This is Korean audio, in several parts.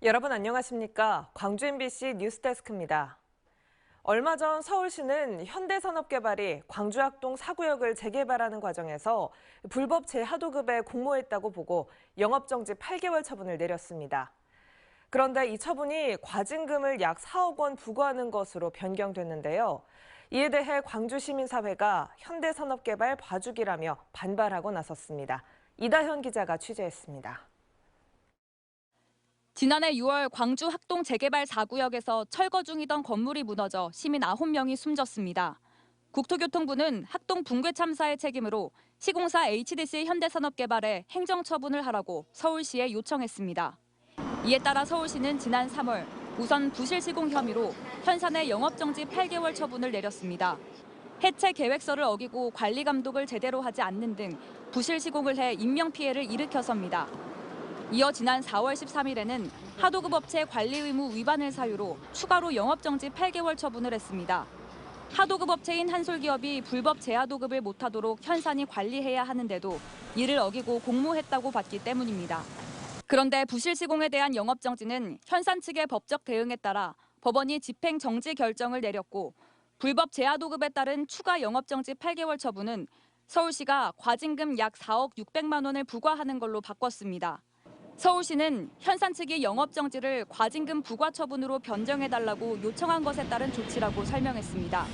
여러분 안녕하십니까? 광주 MBC 뉴스데스크입니다. 얼마 전 서울시는 현대산업개발이 광주학동 4구역을 재개발하는 과정에서 불법 재하도급에 공모했다고 보고 영업정지 8개월 처분을 내렸습니다. 그런데 이 처분이 과징금을 약 4억 원 부과하는 것으로 변경됐는데요. 이에 대해 광주시민사회가 현대산업개발 봐주기라며 반발하고 나섰습니다. 이다현 기자가 취재했습니다. 지난해 6월 광주 학동 재개발 4구역에서 철거 중이던 건물이 무너져 시민 9명이 숨졌습니다. 국토교통부는 학동 붕괴 참사의 책임으로 시공사 HDC 현대산업개발에 행정처분을 하라고 서울시에 요청했습니다. 이에 따라 서울시는 지난 3월 우선 부실 시공 혐의로 현산에 영업정지 8개월 처분을 내렸습니다. 해체 계획서를 어기고 관리 감독을 제대로 하지 않는 등 부실 시공을 해 인명피해를 일으켜서입니다. 이어 지난 4월 13일에는 하도급 업체 관리 의무 위반을 사유로 추가로 영업정지 8개월 처분을 했습니다. 하도급 업체인 한솔기업이 불법 재하도급을 못하도록 현산이 관리해야 하는데도 이를 어기고 공모했다고 봤기 때문입니다. 그런데 부실 시공에 대한 영업정지는 현산 측의 법적 대응에 따라 법원이 집행정지 결정을 내렸고 불법 재하도급에 따른 추가 영업정지 8개월 처분은 서울시가 과징금 약 4억 600만 원을 부과하는 걸로 바꿨습니다. 서울시는 현산 측이 영업정지를 과징금 부과 처분으로 변경해달라고 요청한 것에 따른 조치라고 설명했습니다.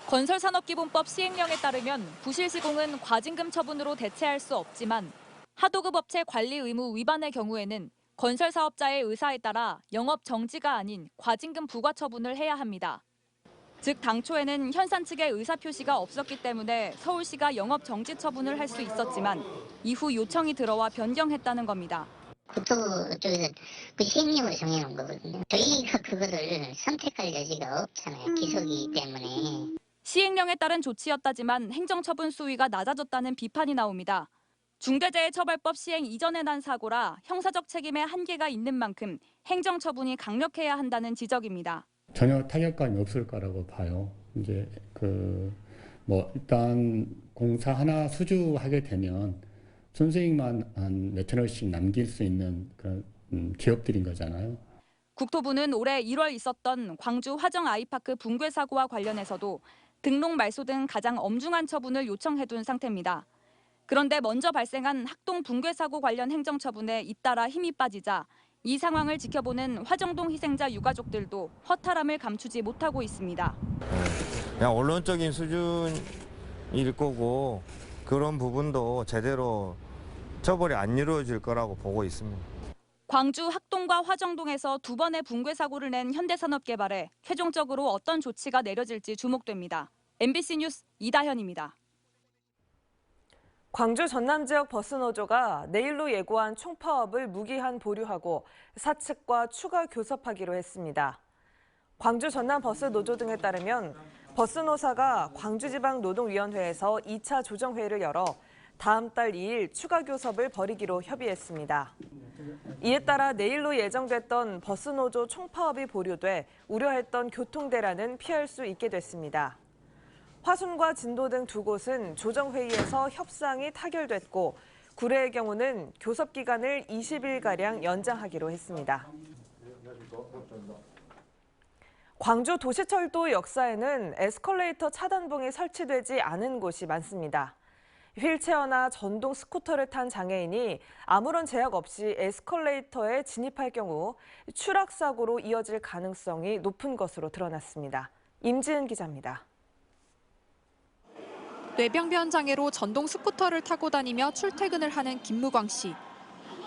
건설산업기본법 시행령에 따르면 부실 시공은 과징금 처분으로 대체할 수 없지만 하도급 업체 관리 의무 위반의 경우에는 건설사업자의 의사에 따라 영업정지가 아닌 과징금 부과 처분을 해야 합니다. 즉 당초에는 현산 측의 의사표시가 없었기 때문에 서울시가 영업정지 처분을 할 수 있었지만 이후 요청이 들어와 변경했다는 겁니다. 국토 쪽에서 그 시행령으로 정해놓은 거거든요. 저희가 그거를 선택할 여지가 없잖아요. 기소이기 때문에. 시행령에 따른 조치였다지만 행정처분 수위가 낮아졌다는 비판이 나옵니다. 중대재해처벌법 시행 이전에 난 사고라 형사적 책임에 한계가 있는 만큼 행정처분이 강력해야 한다는 지적입니다. 전혀 타격감이 없을 거라고 봐요. 이제 일단 공사 하나 수주하게 되면 순수익만 한 몇천억씩 남길 수 있는 그런 기업들인 거잖아요. 국토부는 올해 1월 있었던 광주 화정 아이파크 붕괴 사고와 관련해서도 등록 말소 등 가장 엄중한 처분을 요청해둔 상태입니다. 그런데 먼저 발생한 학동 붕괴 사고 관련 행정처분에 잇따라 힘이 빠지자 이 상황을 지켜보는 화정동 희생자 유가족들도 허탈함을 감추지 못하고 있습니다. 그냥 언론적인 수준일 거고 그런 부분도 제대로 처벌이 안 이루어질 거라고 보고 있습니다. 광주 학동과 화정동에서 두 번의 붕괴 사고를 낸 현대산업개발에 최종적으로 어떤 조치가 내려질지 주목됩니다. MBC 뉴스 이다현입니다. 광주 전남 지역 버스노조가 내일로 예고한 총파업을 무기한 보류하고 사측과 추가 교섭하기로 했습니다. 광주 전남 버스노조 등에 따르면 버스노사가 광주지방노동위원회에서 2차 조정회의를 열어 다음 달 2일 추가 교섭을 벌이기로 협의했습니다. 이에 따라 내일로 예정됐던 버스노조 총파업이 보류돼 우려했던 교통대란은 피할 수 있게 됐습니다. 화순과 진도 등 두 곳은 조정회의에서 협상이 타결됐고 구례의 경우는 교섭 기간을 20일가량 연장하기로 했습니다. 광주 도시철도 역사에는 에스컬레이터 차단봉이 설치되지 않은 곳이 많습니다. 휠체어나 전동 스쿠터를 탄 장애인이 아무런 제약 없이 에스컬레이터에 진입할 경우 추락사고로 이어질 가능성이 높은 것으로 드러났습니다. 임지은 기자입니다. 뇌병변 장애로 전동 스쿠터를 타고 다니며 출퇴근을 하는 김무광 씨.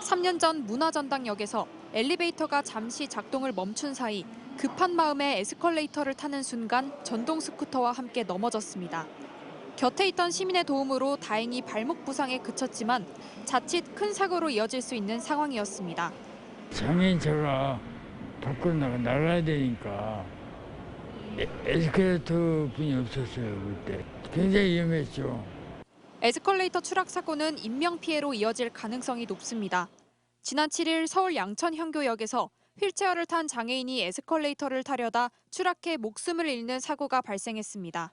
3년 전 문화전당역에서 엘리베이터가 잠시 작동을 멈춘 사이 급한 마음에 에스컬레이터를 타는 순간 전동 스쿠터와 함께 넘어졌습니다. 곁에 있던 시민의 도움으로 다행히 발목 부상에 그쳤지만 자칫 큰 사고로 이어질 수 있는 상황이었습니다. 장애인차가 밖으로 나가야 되니까 에스컬레이터 분이 없었어요. 그때 굉장히 위험했죠. 에스컬레이터 추락 사고는 인명피해로 이어질 가능성이 높습니다. 지난 7일 서울 양천현교역에서 휠체어를 탄 장애인이 에스컬레이터를 타려다 추락해 목숨을 잃는 사고가 발생했습니다.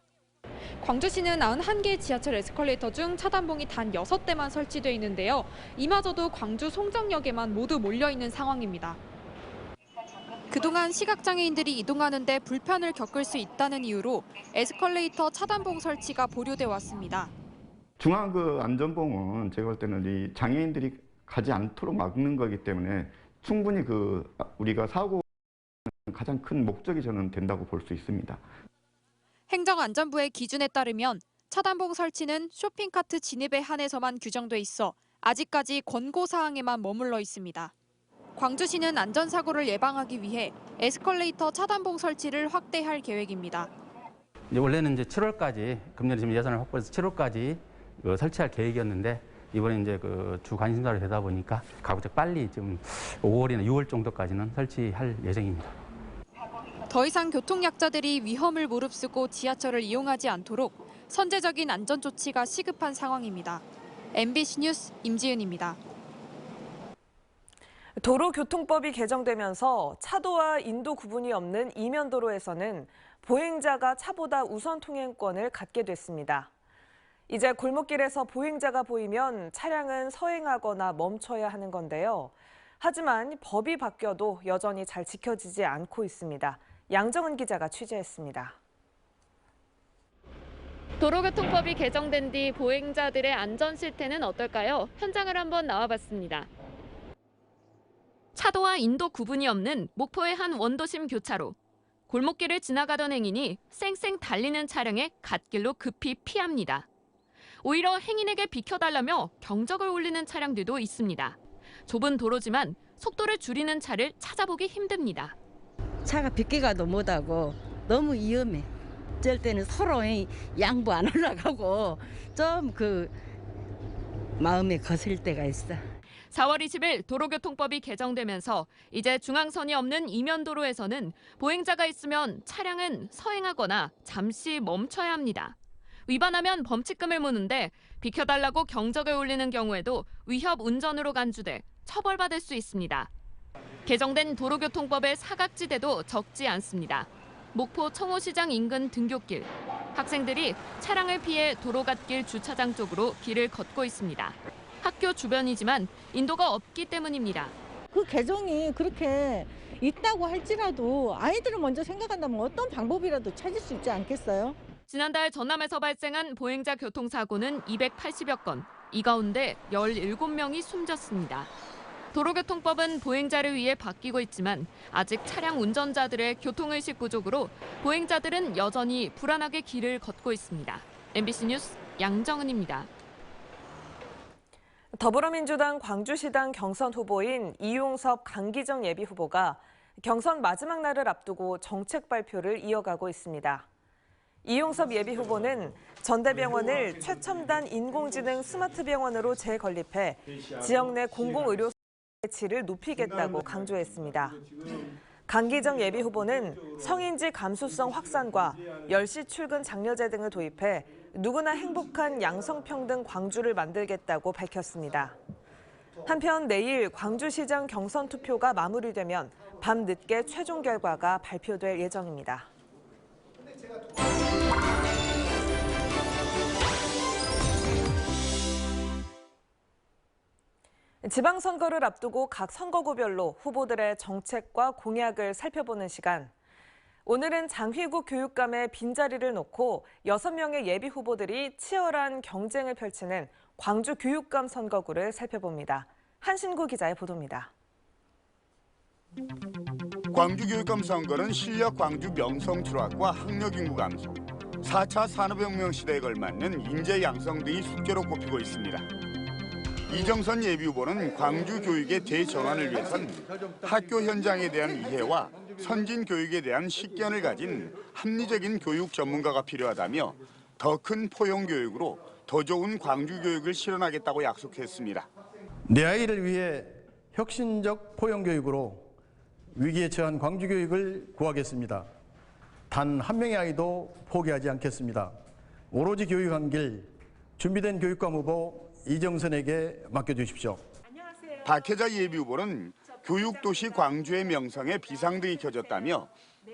광주시는 91개의 지하철 에스컬레이터 중 차단봉이 단 6대만 설치돼 있는데요. 이마저도 광주 송정역에만 모두 몰려 있는 상황입니다. 그동안 시각장애인들이 이동하는 데 불편을 겪을 수 있다는 이유로 에스컬레이터 차단봉 설치가 보류돼 왔습니다. 중앙 안전봉은 제가 볼 때는 이 장애인들이 가지 않도록 막는 거기 때문에 충분히 우리가 사고 가장 큰 목적이 저는 된다고 볼 수 있습니다. 행정안전부의 기준에 따르면 차단봉 설치는 쇼핑카트 진입에 한해서만 규정돼 있어 아직까지 권고사항에만 머물러 있습니다. 광주시는 안전사고를 예방하기 위해 에스컬레이터 차단봉 설치를 확대할 계획입니다. 원래는 이제 7월까지 금년에 지금 예산을 확보해서 7월까지 설치할 계획이었는데 이번에 이제 주 관심사로 되다 보니까 가급적 빨리 좀 5월이나 6월 정도까지는 설치할 예정입니다. 더 이상 교통약자들이 위험을 무릅쓰고 지하철을 이용하지 않도록 선제적인 안전 조치가 시급한 상황입니다. MBC 뉴스 임지은입니다. 도로교통법이 개정되면서 차도와 인도 구분이 없는 이면도로에서는 보행자가 차보다 우선 통행권을 갖게 됐습니다. 이제 골목길에서 보행자가 보이면 차량은 서행하거나 멈춰야 하는 건데요. 하지만 법이 바뀌어도 여전히 잘 지켜지지 않고 있습니다. 양정은 기자가 취재했습니다. 도로교통법이 개정된 뒤 보행자들의 안전 실태는 어떨까요? 현장을 한번 나와봤습니다. 차도와 인도 구분이 없는 목포의 한 원도심 교차로. 골목길을 지나가던 행인이 쌩쌩 달리는 차량에 갓길로 급히 피합니다. 오히려 행인에게 비켜달라며 경적을 울리는 차량들도 있습니다. 좁은 도로지만 속도를 줄이는 차를 찾아보기 힘듭니다. 차가 비켜가도 못하고 너무 위험해. 어쩔 때는 서로 양보 안 올라가고 좀 마음에 거슬 때가 있어. 4월 20일 도로교통법이 개정되면서 이제 중앙선이 없는 이면도로에서는 보행자가 있으면 차량은 서행하거나 잠시 멈춰야 합니다. 위반하면 범칙금을 무는데 비켜달라고 경적을 울리는 경우에도 위협 운전으로 간주돼 처벌받을 수 있습니다. 개정된 도로교통법의 사각지대도 적지 않습니다. 목포 청호시장 인근 등굣길. 학생들이 차량을 피해 도로갓길 주차장 쪽으로 길을 걷고 있습니다. 학교 주변이지만 인도가 없기 때문입니다. 그 개정이 그렇게 있다고 할지라도 아이들을 먼저 생각한다면 어떤 방법이라도 찾을 수 있지 않겠어요? 지난달 전남에서 발생한 보행자 교통사고는 280여 건. 이 가운데 17명이 숨졌습니다. 도로교통법은 보행자를 위해 바뀌고 있지만 아직 차량 운전자들의 교통의식 부족으로 보행자들은 여전히 불안하게 길을 걷고 있습니다. MBC 뉴스 양정은입니다. 더불어민주당 광주시당 경선 후보인 이용섭 강기정 예비후보가 경선 마지막 날을 앞두고 정책 발표를 이어가고 있습니다. 이용섭 예비후보는 전대병원을 최첨단 인공지능 스마트 병원으로 재건립해 지역 내 공공의료 질을 높이겠다고 강조했습니다. 강기정 예비후보는 성인지 감수성 확산과 10시 출근 장려제 등을 도입해 누구나 행복한 양성평등 광주를 만들겠다고 밝혔습니다. 한편 내일 광주시장 경선 투표가 마무리되면 밤늦게 최종 결과가 발표될 예정입니다. 지방선거를 앞두고 각 선거구별로 후보들의 정책과 공약을 살펴보는 시간. 오늘은 장휘구 교육감의 빈자리를 놓고 6명의 예비 후보들이 치열한 경쟁을 펼치는 광주 교육감 선거구를 살펴봅니다. 한신구 기자의 보도입니다. 광주 교육감 선거는 실력 광주 명성 추락과 학력 인구 감소, 4차 산업혁명 시대에 걸맞는 인재 양성 등이 숙제로 꼽히고 있습니다. 이정선 예비후보는 광주 교육의 대전환을 위해선 학교 현장에 대한 이해와 선진 교육에 대한 식견을 가진 합리적인 교육 전문가가 필요하다며 더 큰 포용 교육으로 더 좋은 광주 교육을 실현하겠다고 약속했습니다. 내 아이를 위해 혁신적 포용 교육으로 위기에 처한 광주 교육을 구하겠습니다. 단 한 명의 아이도 포기하지 않겠습니다. 오로지 교육한 길, 준비된 교육감 후보 이정선에게 맡겨주십시오. 박혜자 예비후보는 교육도시 광주의 명성에 비상등이 켜졌다며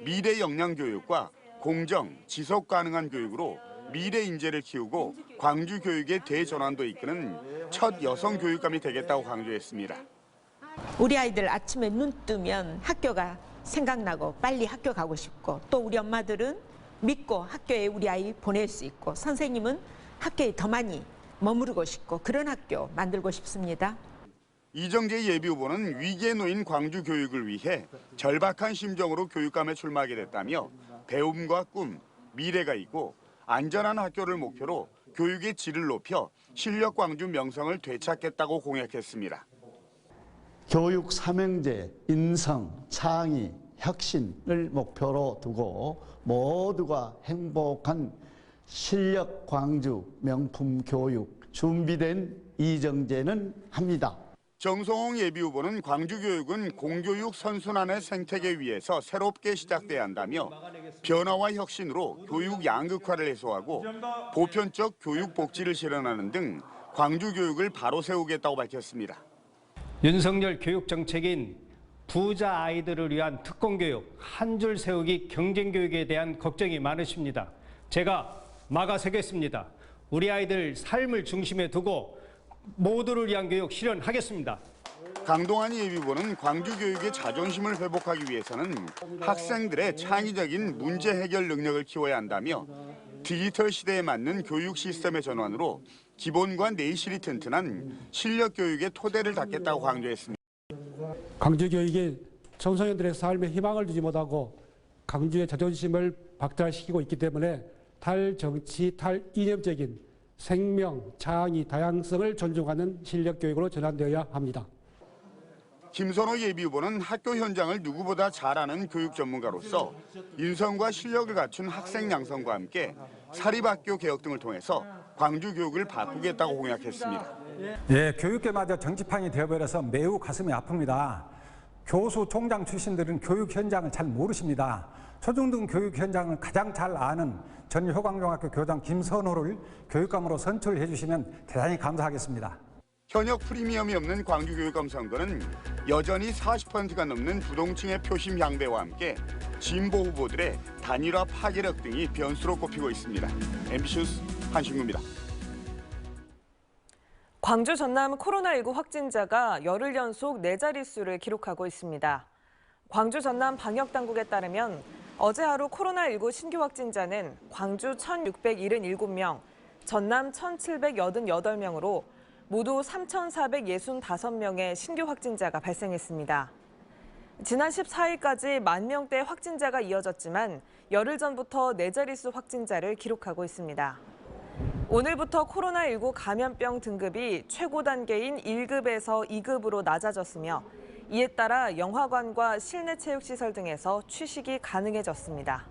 미래 역량 교육과 공정, 지속 가능한 교육으로 미래 인재를 키우고 광주 교육의 대전환도 이끄는 첫 여성 교육감이 되겠다고 강조했습니다. 우리 아이들 아침에 눈 뜨면 학교가 생각나고 빨리 학교 가고 싶고, 또 우리 엄마들은 믿고 학교에 우리 아이 보낼 수 있고, 선생님은 학교에 더 많이 머무르고 싶고, 그런 학교 만들고 싶습니다. 이정재 예비후보는 위기에 놓인 광주 교육을 위해 절박한 심정으로 교육감에 출마하게 됐다며 배움과 꿈, 미래가 있고 안전한 학교를 목표로 교육의 질을 높여 실력 광주 명성을 되찾겠다고 공약했습니다. 교육 삼형제, 인성, 창의, 혁신을 목표로 두고 모두가 행복한 실력 광주 명품 교육 준비된 이정재는 합니다. 정성홍 예비후보는 광주 교육은 공교육 선순환의 생태계 위에서 새롭게 시작돼야 한다며 변화와 혁신으로 교육 양극화를 해소하고 보편적 교육 복지를 실현하는 등 광주 교육을 바로 세우겠다고 밝혔습니다. 윤석열 교육 정책인 부자 아이들을 위한 특공교육, 한 줄 세우기 경쟁교육에 대한 걱정이 많으십니다. 제가 막아서겠습니다. 우리 아이들 삶을 중심에 두고 모두를 위한 교육 실현하겠습니다. 강동환 예비후보는 광주 교육의 자존심을 회복하기 위해서는 학생들의 창의적인 문제 해결 능력을 키워야 한다며 디지털 시대에 맞는 교육 시스템의 전환으로 기본과 내실이 튼튼한 실력 교육의 토대를 닦겠다고 강조했습니다. 광주 교육이 청소년들의 삶에 희망을 주지 못하고 광주의 자존심을 박탈시키고 있기 때문에 탈정치, 탈이념적인 생명, 창의, 다양성을 존중하는 실력 교육으로 전환되어야 합니다. 김선호 예비후보는 학교 현장을 누구보다 잘 아는 교육 전문가로서 인성과 실력을 갖춘 학생 양성과 함께 사립학교 개혁 등을 통해서 광주 교육을 바꾸겠다고 공약했습니다. 예, 교육계마저 정치판이 되어버려서 매우 가슴이 아픕니다. 교수, 총장 출신들은 교육 현장을 잘 모르십니다. 초중등 교육 현장을 가장 잘 아는 전 효광중학교 교장 김선호를 교육감으로 선출해 주시면 대단히 감사하겠습니다. 현역 프리미엄이 없는 광주 교육감 선거는 여전히 40%가 넘는 부동층의 표심 향배와 함께 진보 후보들의 단일화 파괴력 등이 변수로 꼽히고 있습니다. MBC 뉴스 한신구입니다. 광주 전남 코로나19 확진자가 열흘 연속 4자릿수를 기록하고 있습니다. 광주 전남 방역당국에 따르면 어제 하루 코로나19 신규 확진자는 광주 1,677명, 전남 1,788명으로 모두 3,465명의 신규 확진자가 발생했습니다. 지난 14일까지 10,000명대 확진자가 이어졌지만 열흘 전부터 4자릿수 확진자를 기록하고 있습니다. 오늘부터 코로나19 감염병 등급이 최고 단계인 1급에서 2급으로 낮아졌으며 이에 따라 영화관과 실내 체육시설 등에서 취식이 가능해졌습니다.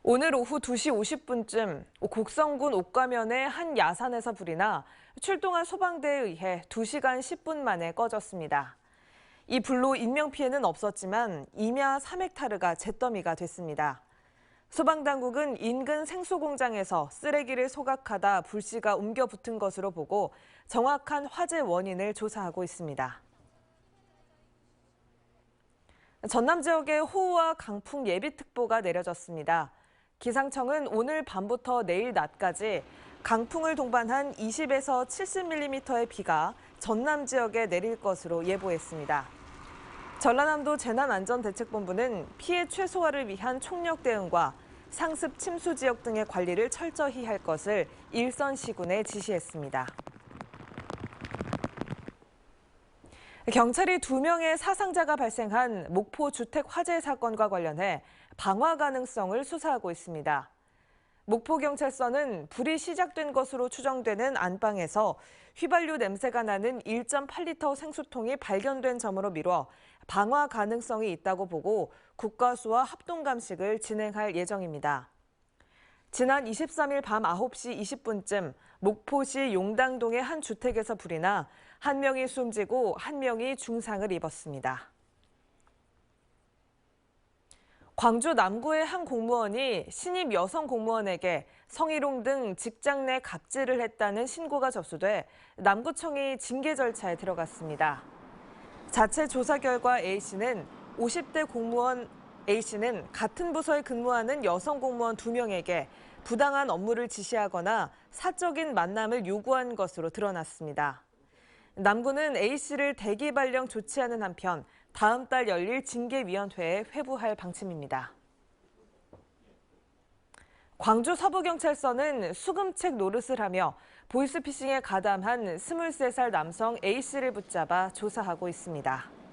오늘 오후 2시 50분쯤 곡성군 옥가면의 한 야산에서 불이 나 출동한 소방대에 의해 2시간 10분 만에 꺼졌습니다. 이 불로 인명피해는 없었지만 임야 3헥타르가 잿더미가 됐습니다. 소방당국은 인근 생수공장에서 쓰레기를 소각하다 불씨가 옮겨 붙은 것으로 보고 정확한 화재 원인을 조사하고 있습니다. 전남 지역에 호우와 강풍 예비특보가 내려졌습니다. 기상청은 오늘 밤부터 내일 낮까지 강풍을 동반한 20에서 70mm의 비가 전남 지역에 내릴 것으로 예보했습니다. 전라남도 재난안전대책본부는 피해 최소화를 위한 총력 대응과 상습 침수 지역 등의 관리를 철저히 할 것을 일선 시군에 지시했습니다. 경찰이 2명의 사상자가 발생한 목포 주택 화재 사건과 관련해 방화 가능성을 수사하고 있습니다. 목포경찰서는 불이 시작된 것으로 추정되는 안방에서 휘발유 냄새가 나는 1.8리터 생수통이 발견된 점으로 미뤄 방화 가능성이 있다고 보고 국과수와 합동감식을 진행할 예정입니다. 지난 23일 밤 9시 20분쯤 목포시 용당동의 한 주택에서 불이 나 1명이 숨지고 1명이 중상을 입었습니다. 광주 남구의 한 공무원이 신입 여성 공무원에게 성희롱 등 직장 내 갑질을 했다는 신고가 접수돼 남구청이 징계 절차에 들어갔습니다. 자체 조사 결과 A씨는 50대 공무원 A씨는 같은 부서에 근무하는 여성 공무원 2명에게 부당한 업무를 지시하거나 사적인 만남을 요구한 것으로 드러났습니다. 남구는 A씨를 대기 발령 조치하는 한편 다음 달 열릴 징계위원회에 회부할 방침입니다. 광주 서부경찰서는 수금책 노릇을 하며 보이스피싱에 가담한 23살 남성 A씨를 붙잡아 조사하고 있습니다.